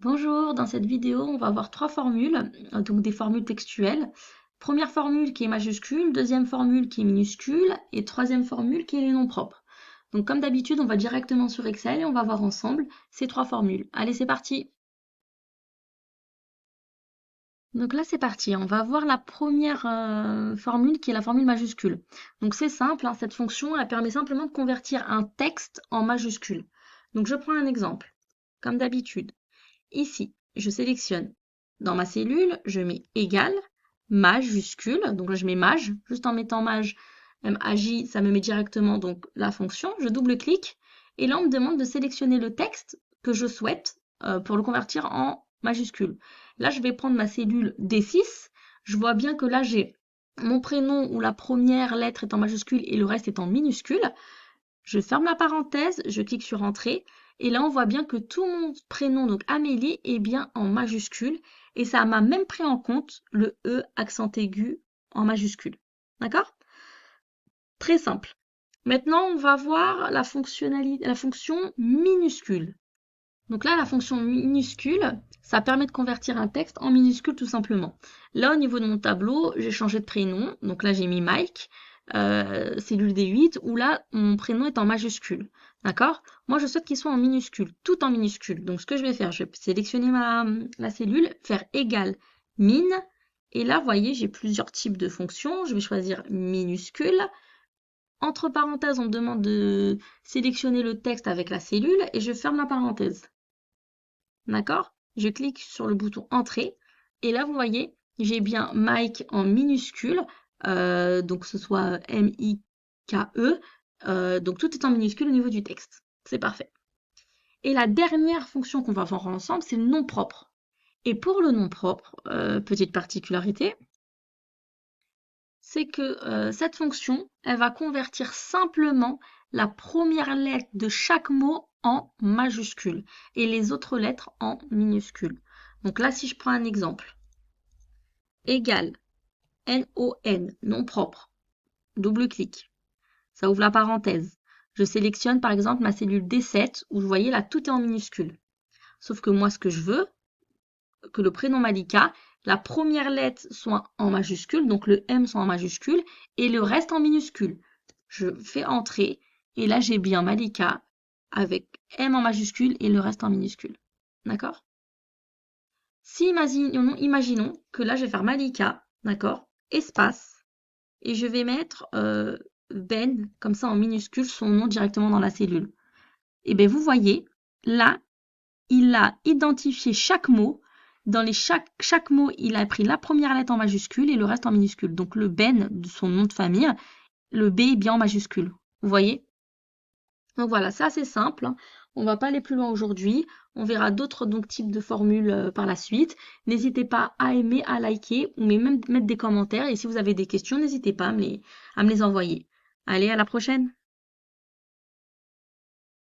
Bonjour, dans cette vidéo, on va voir trois formules, donc des formules textuelles. Première formule qui est majuscule, deuxième formule qui est minuscule et troisième formule qui est les noms propres. Donc comme d'habitude, on va directement sur Excel et on va voir ensemble ces trois formules. Allez, c'est parti! Donc là, c'est parti. On va voir la première formule qui est la formule majuscule. Donc c'est simple, hein, cette fonction, elle permet simplement de convertir un texte en majuscule. Donc je prends un exemple, comme d'habitude. Ici, je sélectionne dans ma cellule, je mets égal, majuscule, donc là je mets maj, juste en mettant maj, MAJ, ça me met directement donc la fonction, je double-clique, et là on me demande de sélectionner le texte que je souhaite pour le convertir en majuscule. Là je vais prendre ma cellule D6, je vois bien que là j'ai mon prénom où la première lettre est en majuscule et le reste est en minuscule. Je ferme la parenthèse, je clique sur Entrée, et là on voit bien que tout mon prénom, donc Amélie, est bien en majuscule, et ça m'a même pris en compte le E accent aigu en majuscule. D'accord? Très simple. Maintenant, on va voir la fonctionnalité, la fonction minuscule. Donc là, la fonction minuscule, ça permet de convertir un texte en minuscule tout simplement. Là, au niveau de mon tableau, j'ai changé de prénom. Donc là, j'ai mis Mike, cellule D8, où là, mon prénom est en majuscule. D'accord? Moi, je souhaite qu'il soit en minuscule, tout en minuscule. Donc, ce que je vais faire, je vais sélectionner la cellule, faire égal min. Et là, vous voyez, j'ai plusieurs types de fonctions. Je vais choisir minuscule. Entre parenthèses, on me demande de sélectionner le texte avec la cellule et je ferme la parenthèse. D'accord? Je clique sur le bouton Entrée et là, vous voyez, j'ai bien Mike en minuscule, donc que ce soit M-I-K-E, donc tout est en minuscule au niveau du texte. C'est parfait. Et la dernière fonction qu'on va voir ensemble, c'est le nom propre. Et pour le nom propre, petite particularité, c'est que cette fonction, elle va convertir simplement la première lettre de chaque mot en majuscule et les autres lettres en minuscules. Donc là, si je prends un exemple, égal N-O-N, nom propre, double-clic, ça ouvre la parenthèse. Je sélectionne par exemple ma cellule D7 où vous voyez là, tout est en minuscule. Sauf que moi, ce que je veux, que le prénom Malika, la première lettre soit en majuscule, donc le M soit en majuscule, et le reste en minuscule. Je fais entrer, et là j'ai bien Malika avec M en majuscule et le reste en minuscule. D'accord? Si imaginons que là je vais faire Malika, d'accord, espace, et je vais mettre Ben, comme ça en minuscule, son nom directement dans la cellule. Et bien vous voyez, là, il a identifié chaque mot. Dans chaque mot, il a pris la première lettre en majuscule et le reste en minuscule. Donc le Ben de son nom de famille, le B est bien en majuscule. Vous voyez? Donc voilà, ça c'est simple, hein. On va pas aller plus loin aujourd'hui. On verra d'autres donc types de formules par la suite. N'hésitez pas à aimer, à liker ou même mettre des commentaires. Et si vous avez des questions, n'hésitez pas à me les envoyer. Allez, à la prochaine!